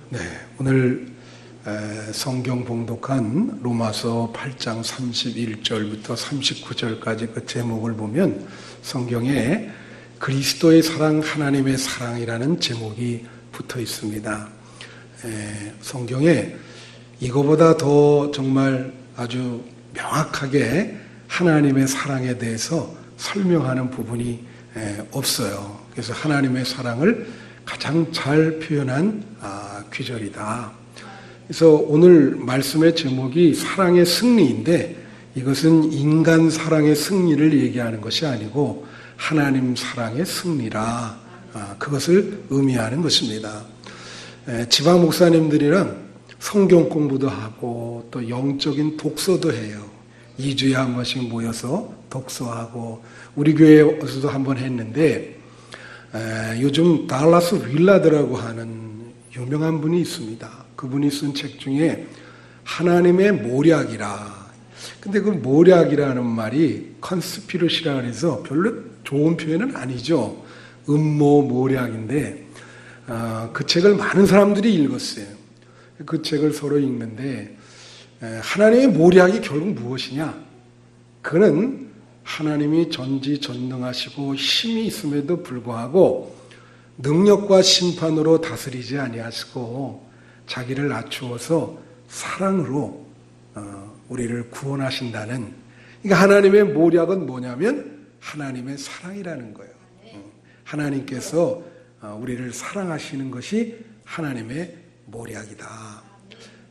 네, 오늘 성경 봉독한 로마서 8장 31절부터 39절까지 그 제목을 보면 성경에 그리스도의 사랑, 하나님의 사랑이라는 제목이 붙어 있습니다. 성경에 이거보다 더 정말 아주 명확하게 하나님의 사랑에 대해서 설명하는 부분이 없어요. 그래서 하나님의 사랑을 가장 잘 표현한 귀절이다. 그래서 오늘 말씀의 제목이 사랑의 승리인데 이것은 인간 사랑의 승리를 얘기하는 것이 아니고 하나님 사랑의 승리라, 그것을 의미하는 것입니다. 지방 목사님들이랑 성경 공부도 하고 또 영적인 독서도 해요. 2주에 한 번씩 모여서 독서하고 우리 교회에서도 한 번 했는데 요즘 달라스 윌라드라고 하는 유명한 분이 있습니다. 그분이 쓴 책 중에 하나님의 모략이라. 근데 그 모략이라는 말이 컨스피러시라 그래서 별로 좋은 표현은 아니죠. 음모 모략인데 그 책을 많은 사람들이 읽었어요. 그 책을 서로 읽는데 하나님의 모략이 결국 무엇이냐? 그는 하나님이 전지전능하시고 힘이 있음에도 불구하고 능력과 심판으로 다스리지 아니하시고 자기를 낮추어서 사랑으로 우리를 구원하신다는, 그러니까 하나님의 모략은 뭐냐면 하나님의 사랑이라는 거예요. 하나님께서 우리를 사랑하시는 것이 하나님의 모략이다.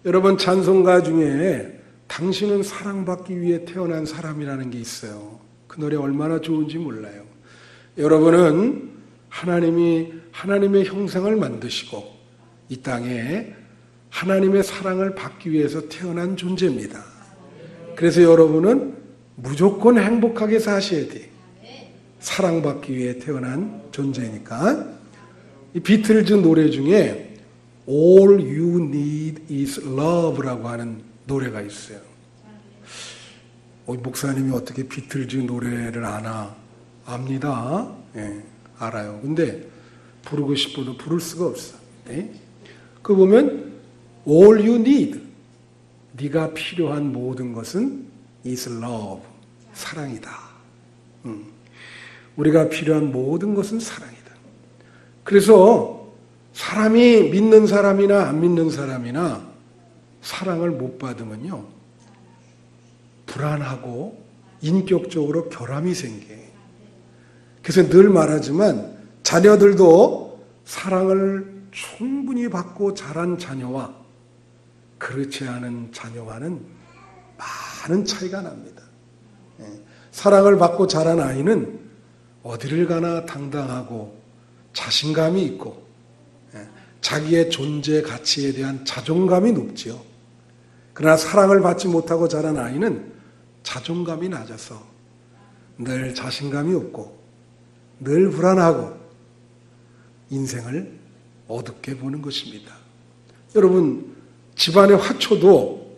여러분, 찬송가 중에 당신은 사랑받기 위해 태어난 사람이라는 게 있어요. 그 노래 얼마나 좋은지 몰라요. 여러분은 하나님이 하나님의 형상을 만드시고 이 땅에 하나님의 사랑을 받기 위해서 태어난 존재입니다. 그래서 여러분은 무조건 행복하게 사셔야 돼. 사랑받기 위해 태어난 존재니까. 이 비틀즈 노래 중에 All You Need Is Love라고 하는 노래가 있어요. 목사님이 어떻게 비틀즈 노래를 아나? 압니다. 예, 알아요. 근데 부르고 싶어도 부를 수가 없어. 네? 그 보면 All You Need, 네가 필요한 모든 것은 is love, 사랑이다. 우리가 필요한 모든 것은 사랑이다. 그래서 사람이 믿는 사람이나 안 믿는 사람이나 사랑을 못 받으면요, 불안하고 인격적으로 결함이 생겨요. 그래서 늘 말하지만 자녀들도 사랑을 충분히 받고 자란 자녀와 그렇지 않은 자녀와는 많은 차이가 납니다. 사랑을 받고 자란 아이는 어디를 가나 당당하고 자신감이 있고 자기의 존재 가치에 대한 자존감이 높지요. 그러나 사랑을 받지 못하고 자란 아이는 자존감이 낮아서 늘 자신감이 없고 늘 불안하고 인생을 어둡게 보는 것입니다. 여러분, 집안의 화초도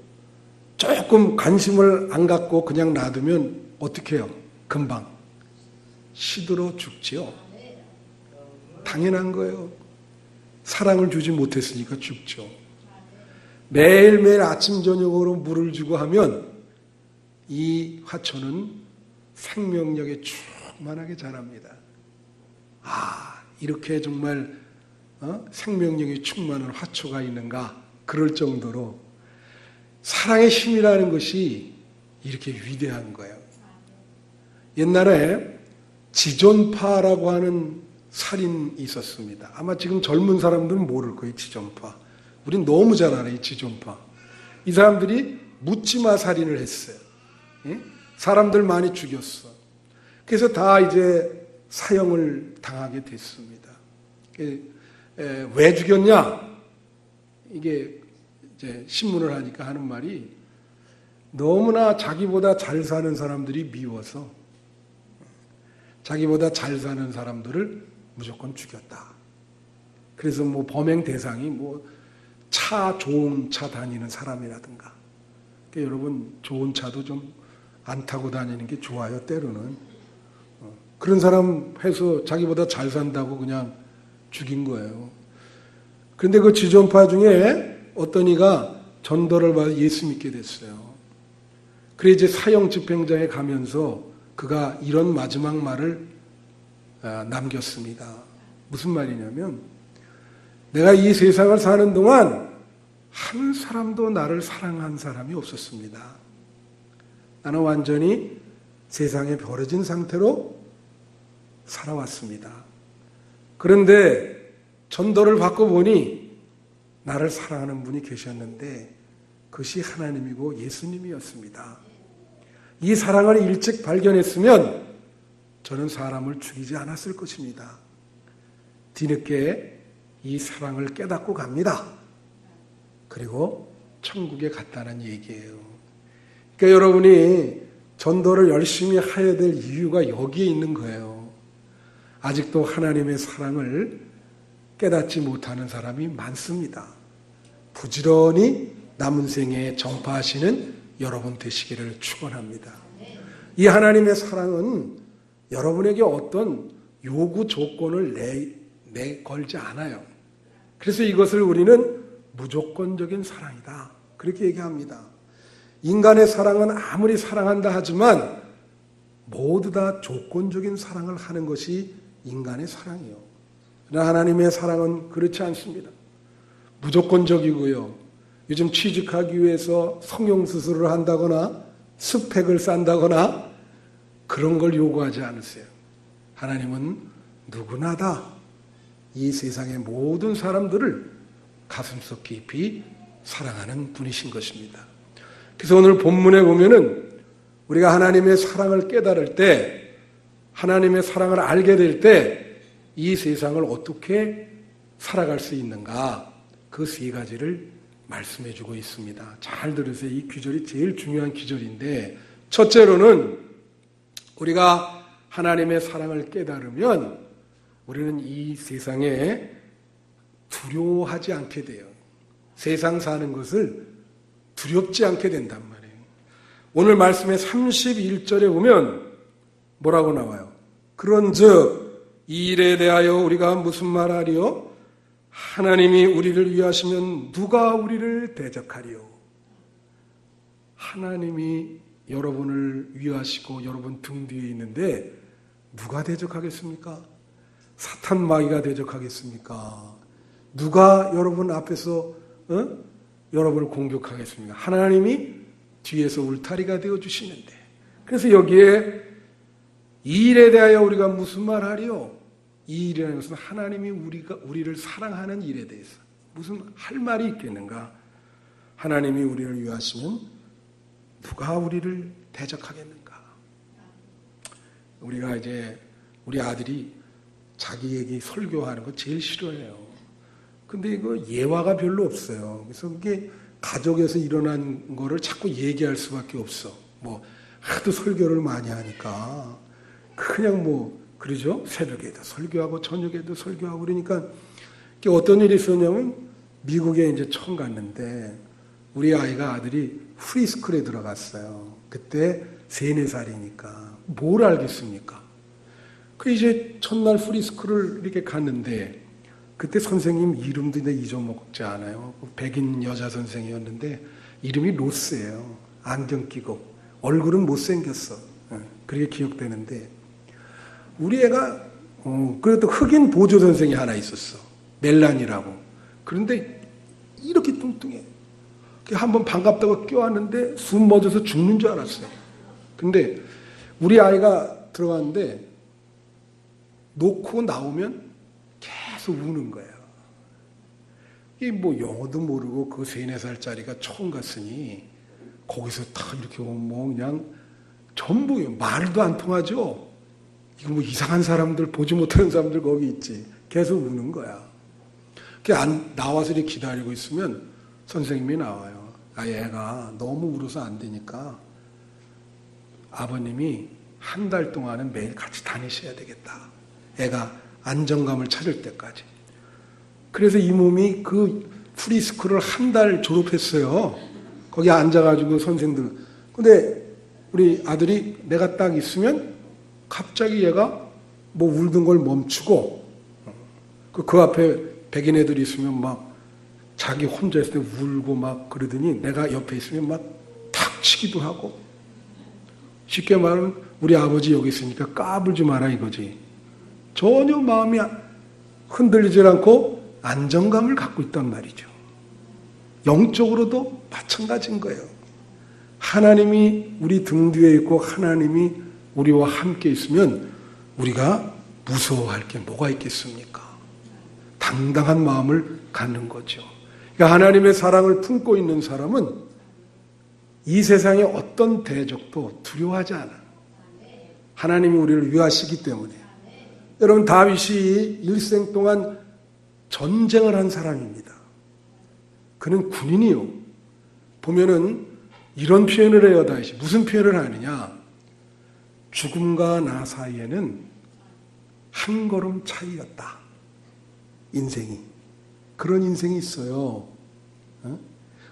조금 관심을 안 갖고 그냥 놔두면 어떻게 해요? 금방 시들어 죽지요. 당연한 거예요. 사랑을 주지 못했으니까 죽죠. 매일매일 아침 저녁으로 물을 주고 하면 이 화초는 생명력에 충만하게 자랍니다. 이렇게 정말 생명력이 충만한 화초가 있는가, 그럴 정도로 사랑의 힘이라는 것이 이렇게 위대한 거예요. 옛날에 지존파라고 하는 살인이 있었습니다. 아마 지금 젊은 사람들은 모를 거예요. 지존파. 우린 너무 잘 알아요. 지존파. 이 사람들이 묻지마 살인을 했어요. 사람들 많이 죽였어. 그래서 다 이제 사형을 당하게 됐습니다. 왜 죽였냐? 이게 이제 신문을 하니까 하는 말이, 너무나 자기보다 잘 사는 사람들이 미워서 자기보다 잘 사는 사람들을 무조건 죽였다. 그래서 뭐 범행 대상이 뭐 좋은 차 다니는 사람이라든가. 그러니까 여러분, 좋은 차도 좀 안 타고 다니는 게 좋아요, 때로는. 그런 사람 해서 자기보다 잘 산다고 그냥 죽인 거예요. 그런데 그 지존파 중에 어떤 이가 전도를 받아 예수 믿게 됐어요. 그래 이제 사형 집행장에 가면서 그가 이런 마지막 말을 남겼습니다. 무슨 말이냐면 내가 이 세상을 사는 동안 한 사람도 나를 사랑한 사람이 없었습니다. 나는 완전히 세상에 버려진 상태로 살아왔습니다. 그런데 전도를 받고 보니 나를 사랑하는 분이 계셨는데 그것이 하나님이고 예수님이었습니다. 이 사랑을 일찍 발견했으면 저는 사람을 죽이지 않았을 것입니다. 뒤늦게 이 사랑을 깨닫고 갑니다. 그리고 천국에 갔다는 얘기예요. 그러니까 여러분이 전도를 열심히 해야 될 이유가 여기에 있는 거예요. 아직도 하나님의 사랑을 깨닫지 못하는 사람이 많습니다. 부지런히 남은 생에 전파하시는 여러분 되시기를 축원합니다. 이 하나님의 사랑은 여러분에게 어떤 요구 조건을 내걸지 않아요. 그래서 이것을 우리는 무조건적인 사랑이다. 그렇게 얘기합니다. 인간의 사랑은 아무리 사랑한다 하지만 모두 다 조건적인 사랑을 하는 것이 인간의 사랑이에요. 그러나 하나님의 사랑은 그렇지 않습니다. 무조건적이고요. 요즘 취직하기 위해서 성형수술을 한다거나 스펙을 쌓는다거나 그런 걸 요구하지 않으세요. 하나님은 누구나 다 이 세상의 모든 사람들을 가슴속 깊이 사랑하는 분이신 것입니다. 그래서 오늘 본문에 보면은 우리가 하나님의 사랑을 깨달을 때, 하나님의 사랑을 알게 될 때 이 세상을 어떻게 살아갈 수 있는가, 그 세 가지를 말씀해 주고 있습니다. 잘 들으세요. 이 귀절이 제일 중요한 귀절인데, 첫째로는 우리가 하나님의 사랑을 깨달으면 우리는 이 세상에 두려워하지 않게 돼요. 세상 사는 것을 두렵지 않게 된단 말이에요. 오늘 말씀의 31절에 보면 뭐라고 나와요? 그런즉 이 일에 대하여 우리가 무슨 말하리요? 하나님이 우리를 위하시면 누가 우리를 대적하리요? 하나님이 여러분을 위하시고 여러분 등 뒤에 있는데 누가 대적하겠습니까? 사탄 마귀가 대적하겠습니까? 누가 여러분 앞에서 여러분을 공격하겠습니까? 하나님이 뒤에서 울타리가 되어주시는데. 그래서 여기에 이 일에 대하여 우리가 무슨 말하리요? 이 일이라는 것은 하나님이 우리를 사랑하는 일에 대해서 무슨 할 말이 있겠는가? 하나님이 우리를 위하시면 누가 우리를 대적하겠는가? 우리가 이제 우리 아들이 자기에게 설교하는 거 제일 싫어해요. 근데 이거 예화가 별로 없어요. 그래서 그게 가족에서 일어난 거를 자꾸 얘기할 수밖에 없어. 뭐 하도 설교를 많이 하니까 그냥 뭐 그러죠. 새벽에도 설교하고 저녁에도 설교하고 그러니까 어떤 일이 있었냐면 미국에 이제 처음 갔는데 우리 아들이 프리스쿨에 들어갔어요. 그때 3, 4살이니까 뭘 알겠습니까? 그 이제 첫날 프리스쿨을 이렇게 갔는데 그때 선생님 이름도 잊어먹지 않아요. 백인 여자 선생이었는데 이름이 로스예요. 안경 끼고 얼굴은 못생겼어. 그렇게 기억되는데 우리 애가 그래도 흑인 보조 선생이 하나 있었어. 멜란이라고. 그런데 이렇게 뚱뚱해. 한번 반갑다고 껴왔는데 숨 멎어서 죽는 줄 알았어요. 근데 우리 아이가 들어갔는데 놓고 나오면 계속 우는 거예요. 이게 뭐 영어도 모르고 그 3, 4살짜리가 처음 갔으니 거기서 딱 이렇게 오면 뭐 그냥 전부 말도 안 통하죠. 이거 뭐 이상한 사람들, 보지 못하는 사람들 거기 있지. 계속 우는 거야. 나와서 이렇게 기다리고 있으면 선생님이 나와요. 얘가 너무 울어서 안 되니까 아버님이 한 달 동안은 매일 같이 다니셔야 되겠다. 애가 안정감을 찾을 때까지. 그래서 이 몸이 그 프리스쿨을 한 달 졸업했어요. 거기 앉아가지고 선생들. 근데 우리 아들이 내가 딱 있으면 갑자기 얘가 뭐 울던 걸 멈추고 그 앞에 백인 애들이 있으면 막 자기 혼자 있을 때 울고 막 그러더니 내가 옆에 있으면 막 탁 치기도 하고, 쉽게 말하면 우리 아버지 여기 있으니까 까불지 마라 이거지. 전혀 마음이 흔들리지 않고 안정감을 갖고 있단 말이죠. 영적으로도 마찬가지인 거예요. 하나님이 우리 등 뒤에 있고 하나님이 우리와 함께 있으면 우리가 무서워할 게 뭐가 있겠습니까? 당당한 마음을 갖는 거죠. 그러니까 하나님의 사랑을 품고 있는 사람은 이 세상의 어떤 대적도 두려워하지 않아. 하나님이 우리를 위하시기 때문에. 여러분, 다윗이 일생 동안 전쟁을 한 사람입니다. 그는 군인이요. 보면은 이런 표현을 해요, 다윗이. 무슨 표현을 하느냐? 죽음과 나 사이에는 한 걸음 차이였다. 인생이. 그런 인생이 있어요.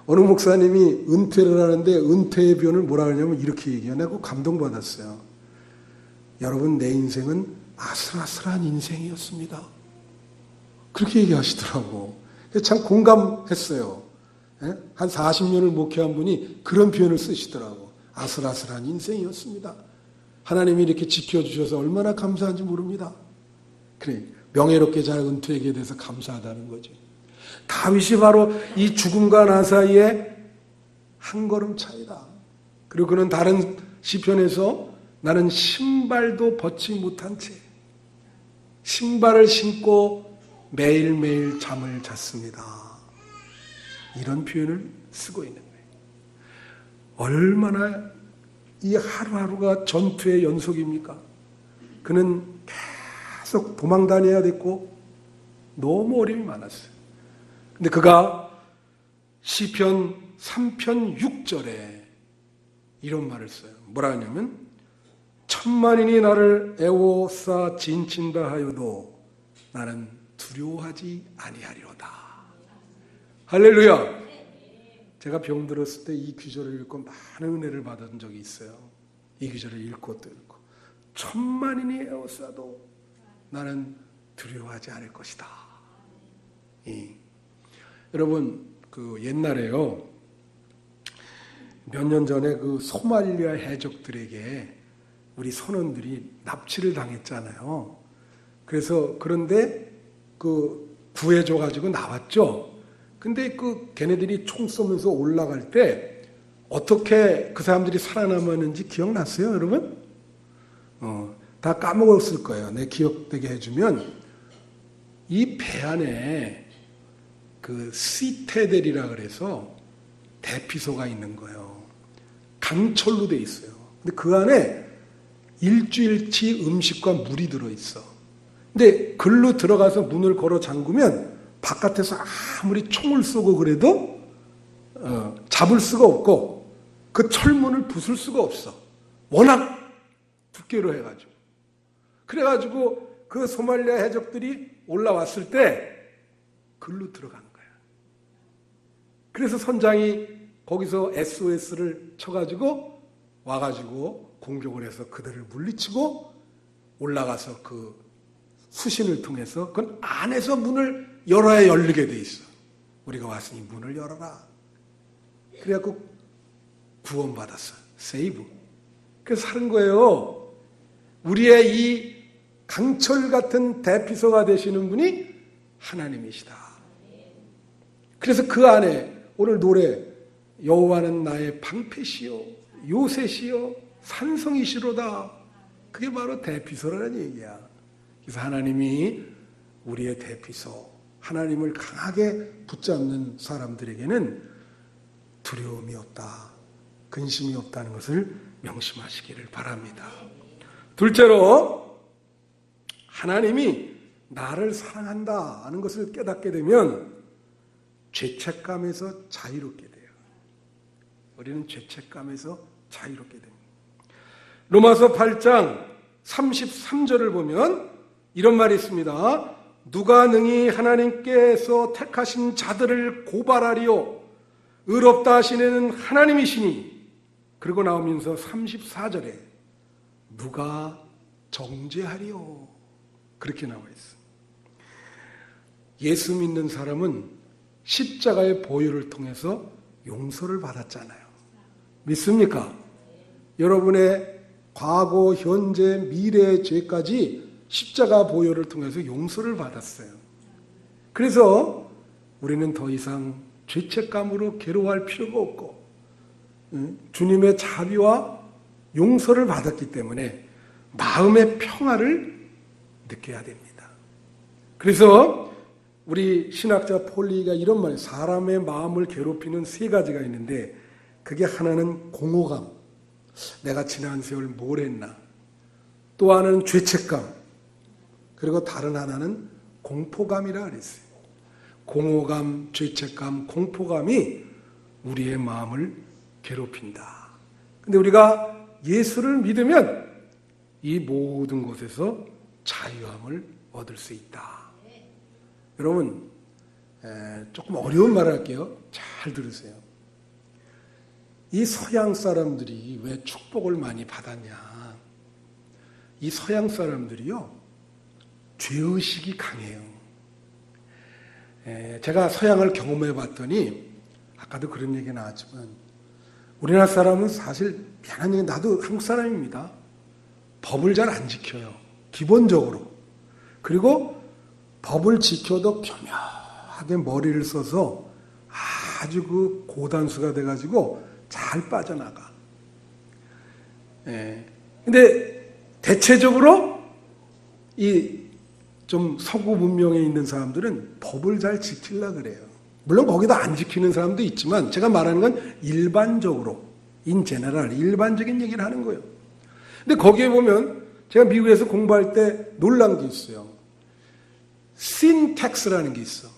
어느 목사님이 은퇴를 하는데 은퇴의 표현을 뭐라 하냐면 이렇게 얘기해요. 내가 감동받았어요. 여러분, 내 인생은 아슬아슬한 인생이었습니다. 그렇게 얘기하시더라고. 참 공감했어요. 한 40년을 목회한 분이 그런 표현을 쓰시더라고. 아슬아슬한 인생이었습니다. 하나님이 이렇게 지켜주셔서 얼마나 감사한지 모릅니다. 그래, 명예롭게 잘 은퇴하게 돼서 감사하다는 거죠. 다윗이 바로 이 죽음과 나 사이에 한 걸음 차이다. 그리고 그는 다른 시편에서 나는 신발도 벗지 못한 채 신발을 신고 매일매일 잠을 잤습니다. 이런 표현을 쓰고 있는 거예요. 얼마나 이 하루하루가 전투의 연속입니까? 그는 계속 도망 다녀야 됐고 너무 어려움이 많았어요. 근데 그가 시편 3편 6절에 이런 말을 써요. 뭐라 하냐면 천만인이 나를 애워싸 진친다 하여도 나는 두려워하지 아니하리로다. 할렐루야. 제가 병들었을 때 이 구절을 읽고 많은 은혜를 받은 적이 있어요. 이 구절을 읽고 또 읽고 천만인이 애워싸도 나는 두려워하지 않을 것이다. 여러분, 그 옛날에요, 몇 년 전에 그 소말리아 해적들에게 우리 선원들이 납치를 당했잖아요. 그래서 그런데 그 구해줘가지고 나왔죠. 근데 그 걔네들이 총 쏘면서 올라갈 때 어떻게 그 사람들이 살아남았는지 기억났어요, 여러분? 다 까먹었을 거예요. 내 기억되게 해주면 이 배 안에 그 시테델이라 그래서 대피소가 있는 거예요. 강철로 돼 있어요. 근데 그 안에 일주일치 음식과 물이 들어있어. 근데 글로 들어가서 문을 걸어 잠그면 바깥에서 아무리 총을 쏘고 그래도 잡을 수가 없고 그 철문을 부술 수가 없어. 워낙 두께로 해가지고. 그래가지고 그 소말리아 해적들이 올라왔을 때 글로 들어간 거야. 그래서 선장이 거기서 SOS를 쳐가지고 와가지고 공격을 해서 그들을 물리치고 올라가서 그 수신을 통해서 그 안에서 문을 열어야 열리게 돼 있어. 우리가 왔으니 문을 열어라. 그래갖고 구원받았어. 세이브. 그래서 사는 거예요. 우리의 이 강철 같은 대피소가 되시는 분이 하나님이시다. 그래서 그 안에 오늘 노래 여호와는 나의 방패시요 요새시요 산성이시로다. 그게 바로 대피소라는 얘기야. 그래서 하나님이 우리의 대피소, 하나님을 강하게 붙잡는 사람들에게는 두려움이 없다, 근심이 없다는 것을 명심하시기를 바랍니다. 둘째로, 하나님이 나를 사랑한다 하는 것을 깨닫게 되면 죄책감에서 자유롭게 돼요. 우리는 죄책감에서 자유롭게 됩니다. 로마서 8장 33절을 보면 이런 말이 있습니다. 누가 능히 하나님께서 택하신 자들을 고발하리요? 의롭다 하시는 하나님이시니. 그리고 나오면서 34절에 누가 정죄하리요? 그렇게 나와 있어요. 예수 믿는 사람은 십자가의 보혈을 통해서 용서를 받았잖아요. 믿습니까? 여러분의 과거, 현재, 미래의 죄까지 십자가 보혈을 통해서 용서를 받았어요. 그래서 우리는 더 이상 죄책감으로 괴로워할 필요가 없고 주님의 자비와 용서를 받았기 때문에 마음의 평화를 느껴야 됩니다. 그래서 우리 신학자 폴리가 이런 말이에요. 사람의 마음을 괴롭히는 세 가지가 있는데 그게 하나는 공허감. 내가 지난 세월 뭘 했나. 또 하나는 죄책감. 그리고 다른 하나는 공포감이라 그랬어요. 공허감, 죄책감, 공포감이 우리의 마음을 괴롭힌다. 근데 우리가 예수를 믿으면 이 모든 곳에서 자유함을 얻을 수 있다. 여러분, 조금 어려운 말을 할게요. 잘 들으세요. 이 서양 사람들이 왜 축복을 많이 받았냐. 이 서양 사람들이요, 죄의식이 강해요. 제가 서양을 경험해 봤더니, 아까도 그런 얘기 나왔지만, 우리나라 사람은 사실 미안한 얘기, 나도 한국 사람입니다. 법을 잘 안 지켜요. 기본적으로. 그리고 법을 지켜도 교묘하게 머리를 써서 아주 그 고단수가 돼가지고 잘 빠져나가. 근데 대체적으로 이 좀 서구 문명에 있는 사람들은 법을 잘 지키려고 그래요. 물론 거기도 안 지키는 사람도 있지만 제가 말하는 건 일반적으로, in general, 일반적인 얘기를 하는 거예요. 근데 거기에 보면 제가 미국에서 공부할 때 놀란 게 있어요. sin tax라는 게 있어.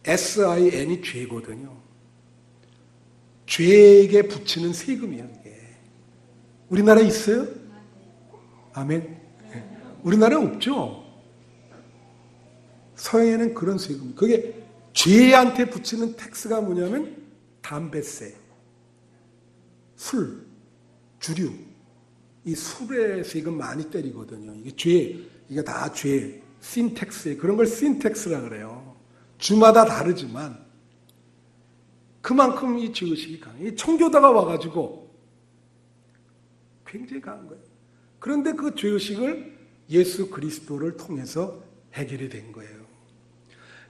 SIN이 죄거든요. 죄에게 붙이는 세금이에요, 이게. 우리나라에 있어요? 아멘. 우리나라에 없죠. 서양에는 그런 세금. 그게 죄한테 붙이는 텍스가 뭐냐면 담배세, 술, 주류. 이 술에 세금 많이 때리거든요. 이게 죄, 이게 다 죄, 신텍스에 그런 걸 신텍스라 그래요. 주마다 다르지만 그만큼 이 죄의식이 강해요. 이 청교도가 와가지고 굉장히 강한 거예요. 그런데 그 죄의식을 예수 그리스도를 통해서 해결이 된 거예요.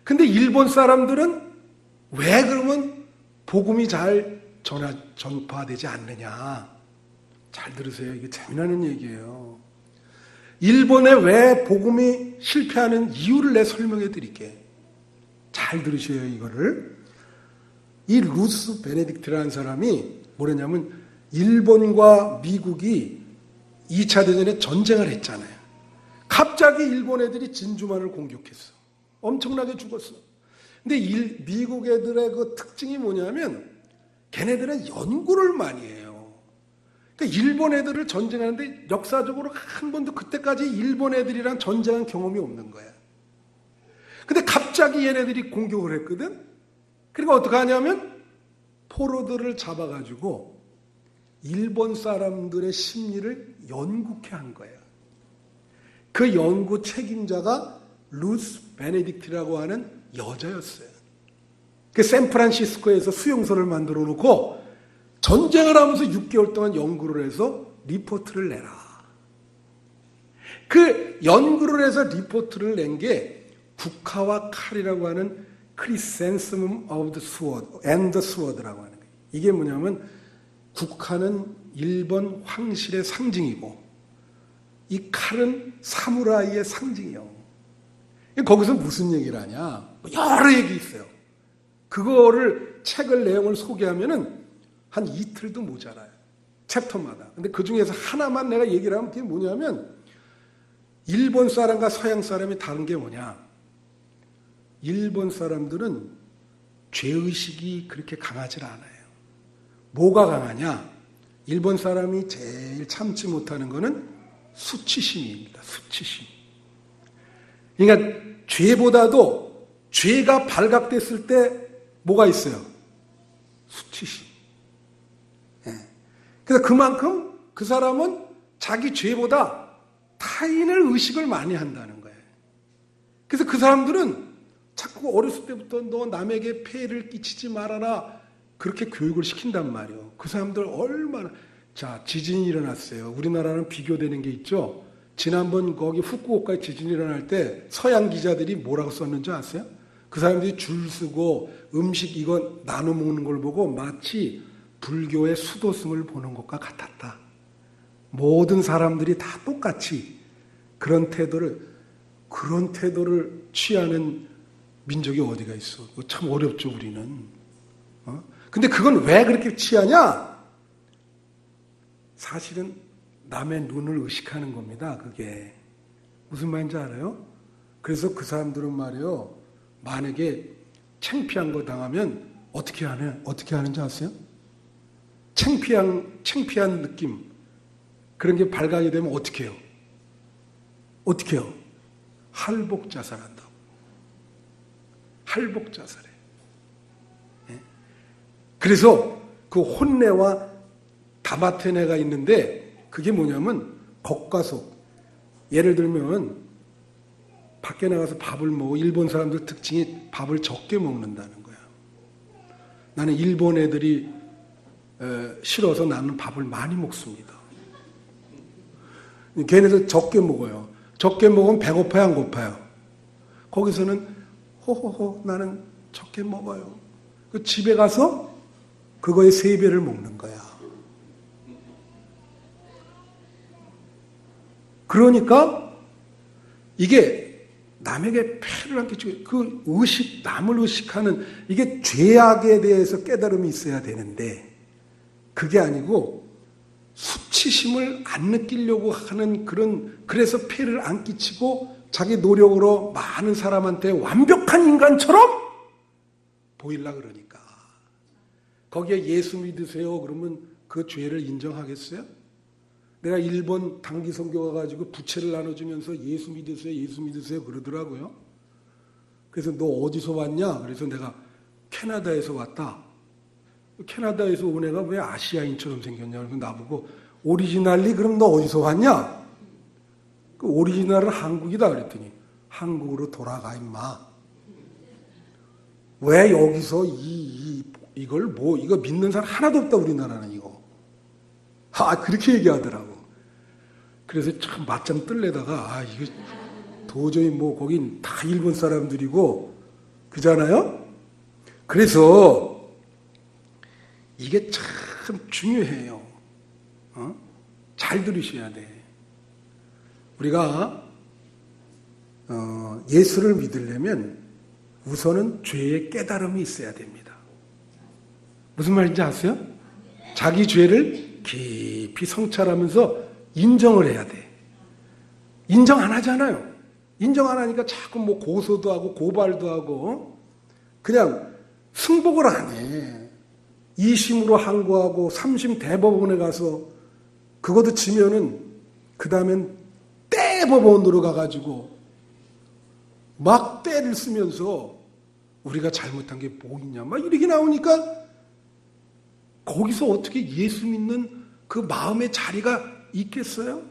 근데 일본 사람들은 왜 그러면 복음이 잘 전파되지 않느냐? 잘 들으세요. 이게 재미나는 얘기예요. 일본에 왜 복음이 실패하는 이유를 내가 설명해 드릴게. 잘 들으셔요, 이거를. 이 루스 베네딕트라는 사람이 뭐냐면 일본과 미국이 2차 대전에 전쟁을 했잖아요. 갑자기 일본 애들이 진주만을 공격했어. 엄청나게 죽었어. 근데 미국 애들의 그 특징이 뭐냐면 걔네들은 연구를 많이 해요. 그러니까 일본 애들을 전쟁하는데 역사적으로 한 번도 그때까지 일본 애들이랑 전쟁한 경험이 없는 거야. 근데 갑자기 얘네들이 공격을 했거든. 그러니까 어떻게 하냐면 포로들을 잡아가지고 일본 사람들의 심리를 연구케 한 거예요. 그 연구 책임자가 루스 베네딕트라고 하는 여자였어요. 그 샌프란시스코에서 수용소를 만들어 놓고 전쟁을 하면서 6개월 동안 연구를 해서 리포트를 내라. 그 연구를 해서 리포트를 낸 게 국화와 칼이라고 하는 크리센스멈 오브 더 스워드 앤 더 스워드라고 하는 거예요. 이게 뭐냐면 국화는 일본 황실의 상징이고 이 칼은 사무라이의 상징이요. 거기서 무슨 얘기를 하냐? 여러 얘기 있어요. 그거를 책을 내용을 소개하면은 한 이틀도 모자라요. 챕터마다. 근데 그 중에서 하나만 내가 얘기를 하면 그게 뭐냐면 일본 사람과 서양 사람이 다른 게 뭐냐? 일본 사람들은 죄의식이 그렇게 강하지 않아요. 뭐가 강하냐? 일본 사람이 제일 참지 못하는 거는 수치심입니다. 수치심. 그러니까 죄보다도 죄가 발각됐을 때 뭐가 있어요? 수치심. 그래서 그만큼 그 사람은 자기 죄보다 타인을 의식을 많이 한다는 거예요. 그래서 그 사람들은 자꾸 어렸을 때부터 너 남에게 폐해를 끼치지 말아라 그렇게 교육을 시킨단 말이에요. 그 사람들 얼마나. 자, 지진이 일어났어요. 우리나라는 비교되는 게 있죠. 지난번 거기 후쿠오카에 지진이 일어날 때 서양 기자들이 뭐라고 썼는지 아세요? 그 사람들이 줄 서고 음식 이거 나눠 먹는 걸 보고 마치 불교의 수도승을 보는 것과 같았다. 모든 사람들이 다 똑같이 그런 태도를 취하는 민족이 어디가 있어? 참 어렵죠, 우리는. 근데 그건 왜 그렇게 취하냐? 사실은 남의 눈을 의식하는 겁니다, 그게. 무슨 말인지 알아요? 그래서 그 사람들은 말이에요, 만약에 창피한 거 당하면 어떻게 하는지 아세요? 창피한 느낌, 그런 게 발각이 되면 어떻게 해요? 할복자살한다고. 할복자살해. 예? 그래서 그 혼내와 다마테네가 있는데 그게 뭐냐면 겉과속. 예를 들면 밖에 나가서 밥을 먹어. 일본 사람들 특징이 밥을 적게 먹는다는 거야. 나는 일본 애들이 싫어서 나는 밥을 많이 먹습니다. 걔네들 적게 먹어요. 적게 먹으면 배고파요, 안 고파요? 거기서는 호호호 나는 적게 먹어요. 그 집에 가서 그거의 3배를 먹는 거야. 그러니까 이게 남에게 폐를 안 끼치고 그 남을 의식하는 이게 죄악에 대해서 깨달음이 있어야 되는데 그게 아니고 수치심을 안 느끼려고 하는 그래서 폐를 안 끼치고 자기 노력으로 많은 사람한테 완벽한 인간처럼 보이려고 그러니까. 거기에 예수 믿으세요 그러면 그 죄를 인정하겠어요? 내가 일본 단기 선교 가가지고 부채를 나눠주면서 예수 믿으세요 그러더라고요. 그래서 너 어디서 왔냐? 그래서 내가 캐나다에서 왔다. 캐나다에서 온 애가 왜 아시아인처럼 생겼냐? 그래서 나보고 오리지널리 그럼 너 어디서 왔냐? 그 오리지널은 한국이다 그랬더니 한국으로 돌아가 임마. 왜 여기서 이걸 이거 믿는 사람 하나도 없다 우리나라는 이거. 그렇게 얘기하더라고. 그래서 참 맞짱 뜰래다가 이거 도저히 거긴 다 일본 사람들이고 그잖아요. 그래서 이게 참 중요해요. 잘 들으셔야 돼. 우리가 예수를 믿으려면 우선은 죄의 깨달음이 있어야 됩니다. 무슨 말인지 아세요? 자기 죄를 깊이 성찰하면서 인정을 해야 돼. 인정 안 하잖아요. 인정 안 하니까 자꾸 고소도 하고 고발도 하고 그냥 승복을 안 해. 2심으로 항고하고 3심 대법원에 가서 그것도 지면은 그 다음엔 대법원으로 가가지고 막 때를 쓰면서 우리가 잘못한 게 뭐 있냐 막 이렇게 나오니까 거기서 어떻게 예수 믿는 그 마음의 자리가 있겠어요?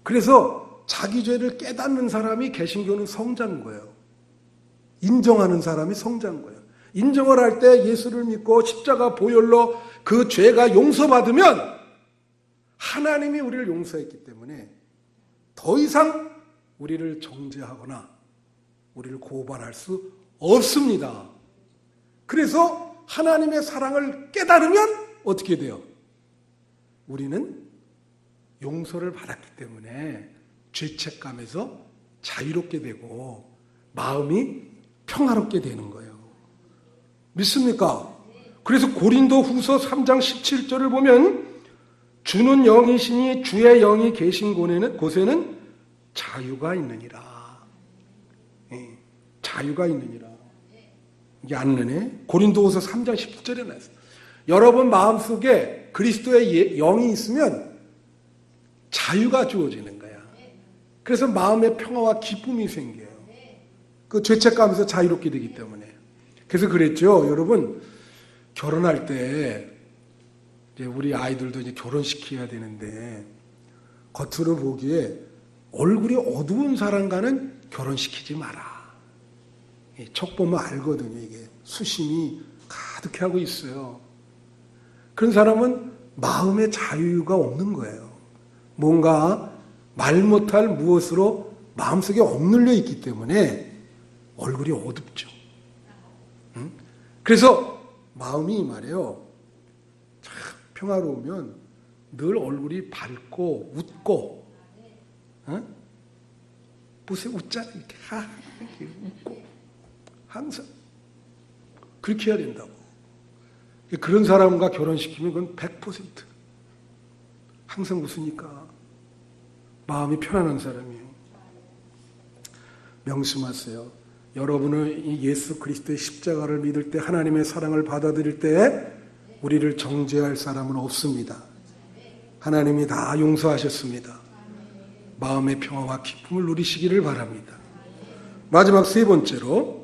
그래서 자기 죄를 깨닫는 사람이 개신교는 성자인 거예요. 인정하는 사람이 성자인 거예요. 인정을 할 때 예수를 믿고 십자가 보혈로 그 죄가 용서받으면 하나님이 우리를 용서했기 때문에 더 이상 우리를 정죄하거나 우리를 고발할 수 없습니다. 그래서 하나님의 사랑을 깨달으면 어떻게 돼요? 우리는 용서를 받았기 때문에 죄책감에서 자유롭게 되고 마음이 평화롭게 되는 거예요. 믿습니까? 그래서 고린도 후서 3장 17절을 보면 주는 영이시니 주의 영이 계신 곳에는 자유가 있느니라. 자유가 있느니라. 이게 안 느네? 고린도후서 3장 17절에 나왔어요. 여러분 마음속에 그리스도의 영이 있으면 자유가 주어지는 거야. 그래서 마음의 평화와 기쁨이 생겨요. 그 죄책감에서 자유롭게 되기 때문에. 그래서 그랬죠. 여러분 결혼할 때 이제 우리 아이들도 이제 결혼시켜야 되는데 겉으로 보기에 얼굴이 어두운 사람과는 결혼시키지 마라. 척 보면 알거든요. 이게 수심이 가득히 하고 있어요. 그런 사람은 마음의 자유가 없는 거예요. 뭔가 말 못할 무엇으로 마음속에 억눌려 있기 때문에 얼굴이 어둡죠. 응? 그래서 마음이 말이에요. 참 평화로우면 늘 얼굴이 밝고 웃고, 응? 보세요, 웃잖아요. 이렇게 웃고 항상 그렇게 해야 된다고. 그런 사람과 결혼시키면 그건 100% 항상 웃으니까 마음이 편안한 사람이에요. 명심하세요. 여러분은 이 예수 그리스도의 십자가를 믿을 때, 하나님의 사랑을 받아들일 때 우리를 정죄할 사람은 없습니다. 하나님이 다 용서하셨습니다. 마음의 평화와 기쁨을 누리시기를 바랍니다. 마지막 세 번째로,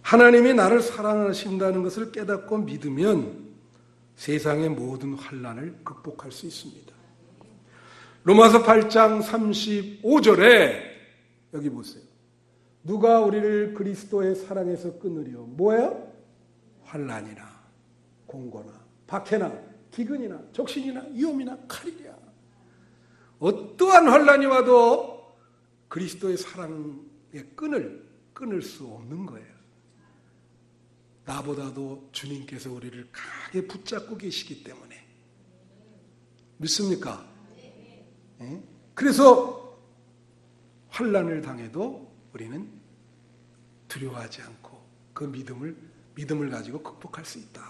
하나님이 나를 사랑하신다는 것을 깨닫고 믿으면 세상의 모든 환난을 극복할 수 있습니다. 로마서 8장 35절에 여기 보세요. 누가 우리를 그리스도의 사랑에서 끊으려? 뭐예요? 환난이나 공고나 박해나 기근이나 적신이나 위험이나 칼이랴. 어떠한 환난이 와도 그리스도의 사랑의 끈을 끊을 수 없는 거예요. 나보다도 주님께서 우리를 강하게 붙잡고 계시기 때문에. 믿습니까? 네? 그래서 환난을 당해도 우리는 두려워하지 않고 그 믿음을 가지고 극복할 수 있다.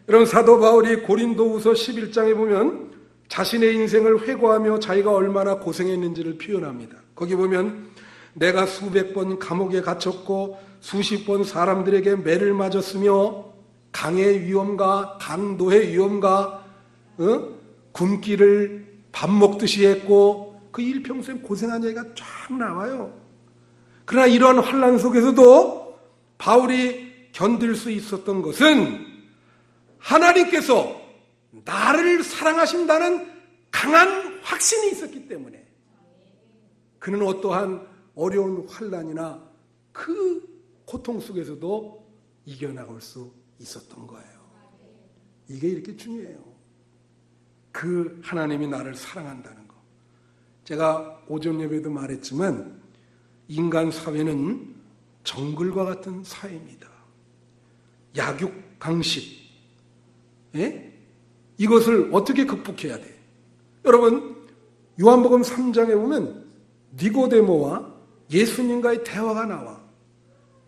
여러분, 사도 바울이 고린도후서 11장에 보면 자신의 인생을 회고하며 자기가 얼마나 고생했는지를 표현합니다. 거기 보면 내가 수백 번 감옥에 갇혔고 수십 번 사람들에게 매를 맞았으며 강의 위험과 강도의 위험과 굶기를 밥 먹듯이 했고 그 일평생 고생한 얘기가 쫙 나와요. 그러나 이러한 환난 속에서도 바울이 견딜 수 있었던 것은 하나님께서 나를 사랑하신다는 강한 확신이 있었기 때문에 그는 어떠한 어려운 환난이나 그 고통 속에서도 이겨나갈 수 있었던 거예요. 이게 이렇게 중요해요. 그 하나님이 나를 사랑한다는 거. 제가 오전 예배도 말했지만 인간 사회는 정글과 같은 사회입니다. 약육 강식. 예? 이것을 어떻게 극복해야 돼? 여러분, 요한복음 3장에 보면 니고데모와 예수님과의 대화가 나와.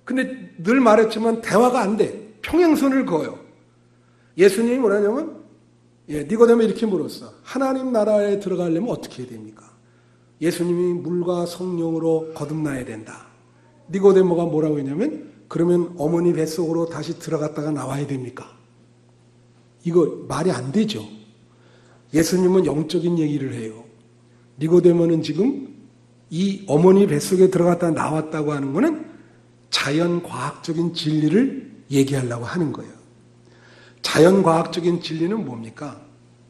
근데 늘 말했지만 대화가 안 돼. 평행선을 그어요. 예수님이 뭐라냐면 니고데모 이렇게 물었어. 하나님 나라에 들어가려면 어떻게 해야 됩니까? 예수님이 물과 성령으로 거듭나야 된다. 니고데모가 뭐라고 했냐면 그러면 어머니 뱃속으로 다시 들어갔다가 나와야 됩니까? 이거 말이 안 되죠. 예수님은 영적인 얘기를 해요. 니고데모는 지금 이 어머니 뱃속에 들어갔다 나왔다고 하는 거는 자연과학적인 진리를 얘기하려고 하는 거예요. 자연과학적인 진리는 뭡니까?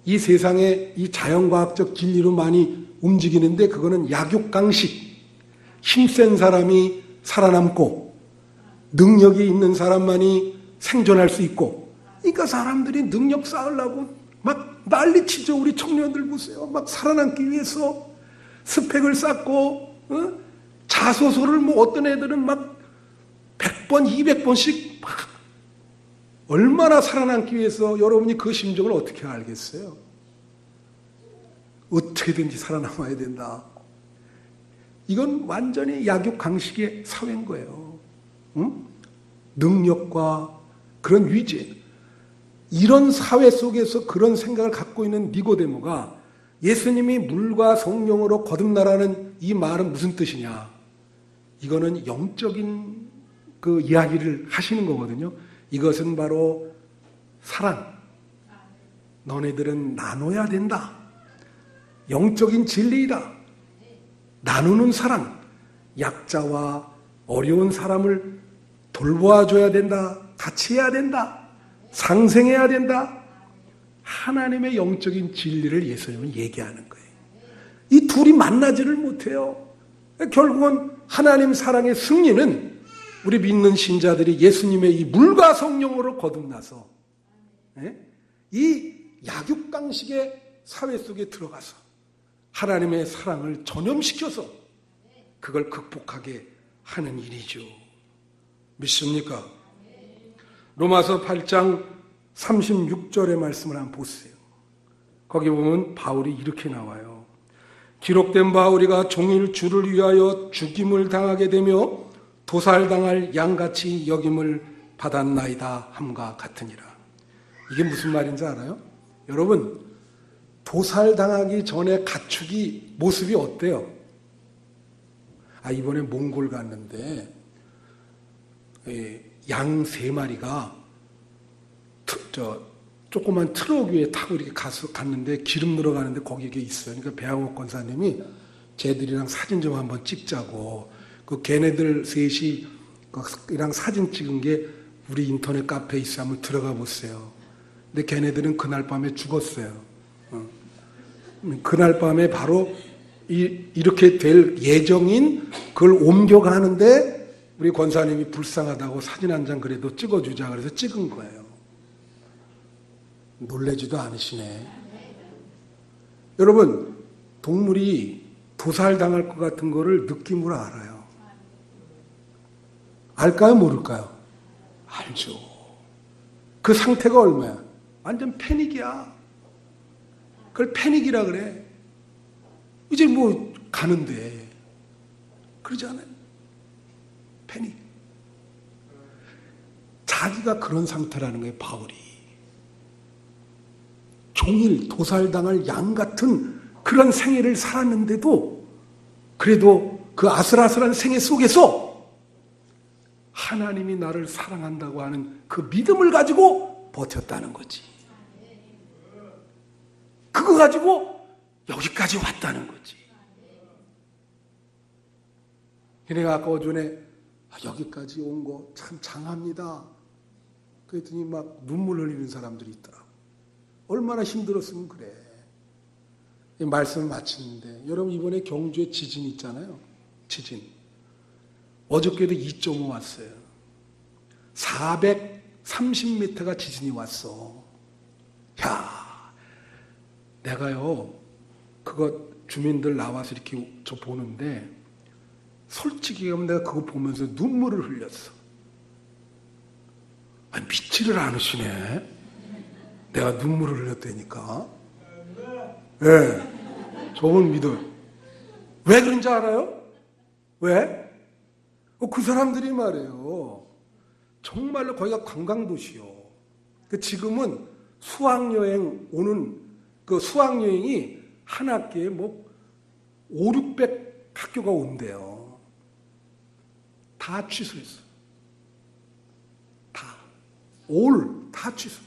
이 세상에 이 자연과학적 진리로 많이 움직이는데 그거는 약육강식, 힘센 사람이 살아남고 능력이 있는 사람만이 생존할 수 있고, 그러니까 사람들이 능력 쌓으려고 막 난리치죠. 우리 청년들 보세요. 막 살아남기 위해서 스펙을 쌓고 자소서를 뭐 어떤 애들은 막 100번, 200번씩 막 얼마나 살아남기 위해서. 여러분이 그 심정을 어떻게 알겠어요? 어떻게든지 살아남아야 된다. 이건 완전히 약육강식의 사회인 거예요. 응? 능력과 그런 위제. 이런 사회 속에서 그런 생각을 갖고 있는 니고데모가 예수님이 물과 성령으로 거듭나라는 이 말은 무슨 뜻이냐? 이거는 영적인 그 이야기를 하시는 거거든요. 이것은 바로 사랑. 너네들은 나눠야 된다. 영적인 진리이다. 나누는 사랑. 약자와 어려운 사람을 돌보아줘야 된다. 같이 해야 된다. 상생해야 된다. 하나님의 영적인 진리를 예수님은 얘기하는 거예요. 이 둘이 만나지를 못해요. 결국은 하나님 사랑의 승리는 우리 믿는 신자들이 예수님의 이 물과 성령으로 거듭나서 이 약육강식의 사회 속에 들어가서 하나님의 사랑을 전염시켜서 그걸 극복하게 하는 일이죠. 믿습니까? 로마서 8장 36절의 말씀을 한번 보세요. 거기 보면 바울이 이렇게 나와요. 기록된 바 우리가 종일 주를 위하여 죽임을 당하게 되며 도살당할 양같이 여김을 받았나이다 함과 같으니라. 이게 무슨 말인지 알아요? 여러분, 도살당하기 전에 가축이 모습이 어때요? 이번에 몽골 갔는데 양 3마리가 조그만 트럭 위에 타고 이렇게 갔는데 기름 들어가는데 거기에 있어요. 그러니까 배양옥 권사님이 쟤들이랑 사진 좀 한번 찍자고 그 걔네들 셋이 이랑 사진 찍은 게 우리 인터넷 카페에 있어 한번 들어가 보세요. 근데 걔네들은 그날 밤에 죽었어요. 그날 밤에 바로 이렇게 될 예정인 그걸 옮겨가는데 우리 권사님이 불쌍하다고 사진 한 장 그래도 찍어주자 그래서 찍은 거예요. 놀라지도 않으시네. 여러분, 동물이 도살당할 것 같은 거를 느낌으로 알아요. 알까요? 모를까요? 알죠. 그 상태가 얼마야? 완전 패닉이야. 그걸 패닉이라 그래. 이제 뭐 가는데 그러지 않아요? 패닉. 자기가 그런 상태라는 거예요. 바울이. 종일 도살당할 양 같은 그런 생애를 살았는데도 그래도 그 아슬아슬한 생애 속에서 하나님이 나를 사랑한다고 하는 그 믿음을 가지고 버텼다는 거지. 그거 가지고 여기까지 왔다는 거지. 내가 아까 오전에 여기까지 온 거 참 장합니다. 그랬더니 막 눈물 흘리는 사람들이 있더라고. 얼마나 힘들었으면 그래. 이 말씀을 마치는데 여러분 이번에 경주에 지진 있잖아요. 지진. 어저께도 2.5 왔어요. 430m가 지진이 왔어. 야, 내가요 그거 주민들 나와서 이렇게 저 보는데 솔직히 하면 내가 그거 보면서 눈물을 흘렸어. 믿지를 않으시네. 내가 눈물을 흘렸다니까. 예, 저분 믿어요. 왜 그런지 알아요? 왜? 그 사람들이 말이에요. 정말로 거기가 관광도시요. 지금은 수학여행 오는 그 수학여행이 한 학기에 뭐 5, 600 학교가 온대요. 다 취소했어. 다 취소.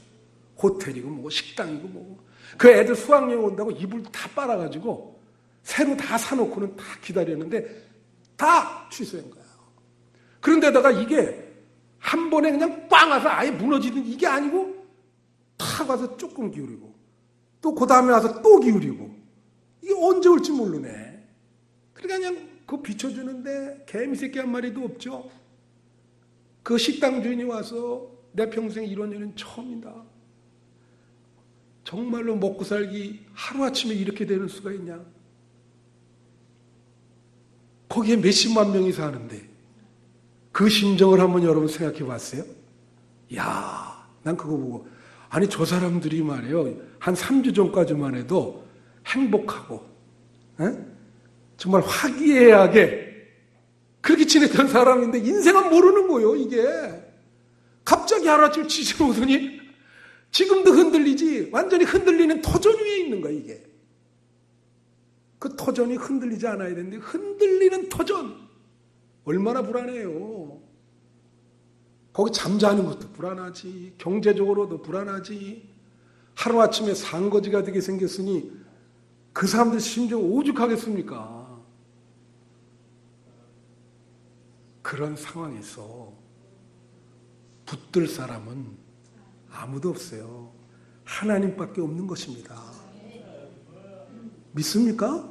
호텔이고 뭐고 식당이고 뭐고. 그 애들 수학여행 온다고 이불 다 빨아가지고 새로 다 사놓고는 다 기다렸는데 다 취소한 거예요. 그런데다가 이게 한 번에 그냥 꽝 와서 아예 무너지는 이게 아니고 탁 와서 조금 기울이고 또 그 다음에 와서 또 기울이고 이게 언제 올지 모르네. 그러니까 그냥 그거 비춰주는데 개미 새끼 한 마리도 없죠. 그 식당 주인이 와서 내 평생 이런 일은 처음이다. 정말로 먹고 살기 하루아침에 이렇게 되는 수가 있냐. 거기에 몇십만 명이 사는데 그 심정을 한번 여러분 생각해 봤어요? 야, 난 그거 보고 아니 저 사람들이 말이에요. 한 3주 전까지만 해도 행복하고 정말 화기애애하게 그렇게 지냈던 사람인데 인생은 모르는 거예요. 이게 갑자기 하루아침에 지진 오더니 지금도 흔들리지 완전히 흔들리는 터전 위에 있는 거야. 이게 그 터전이 흔들리지 않아야 되는데 흔들리는 터전 얼마나 불안해요. 거기 잠자는 것도 불안하지, 경제적으로도 불안하지. 하루아침에 산거지가 되게 생겼으니 그 사람들 심정 오죽하겠습니까? 그런 상황에서 붙들 사람은 아무도 없어요. 하나님밖에 없는 것입니다. 믿습니까?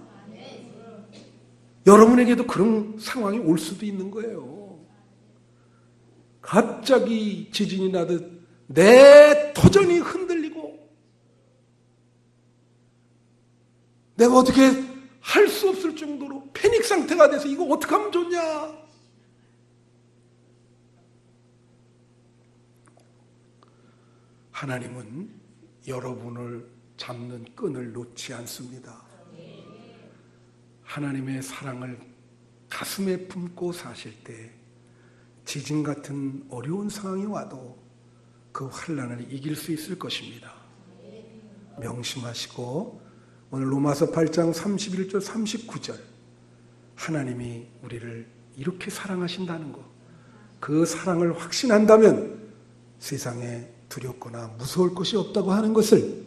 여러분에게도 그런 상황이 올 수도 있는 거예요. 갑자기 지진이 나듯 내 터전이 흔들리고 내가 어떻게 할 수 없을 정도로 패닉 상태가 돼서 이거 어떻게 하면 좋냐? 하나님은 여러분을 잡는 끈을 놓지 않습니다. 하나님의 사랑을 가슴에 품고 사실 때 지진 같은 어려운 상황이 와도 그 환난을 이길 수 있을 것입니다. 명심하시고 오늘 로마서 8장 31절 39절 하나님이 우리를 이렇게 사랑하신다는 것, 그 사랑을 확신한다면 세상에 두렵거나 무서울 것이 없다고 하는 것을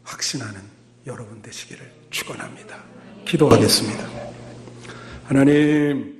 확신하는 여러분 되시기를 축원합니다. 기도하겠습니다. 하나님,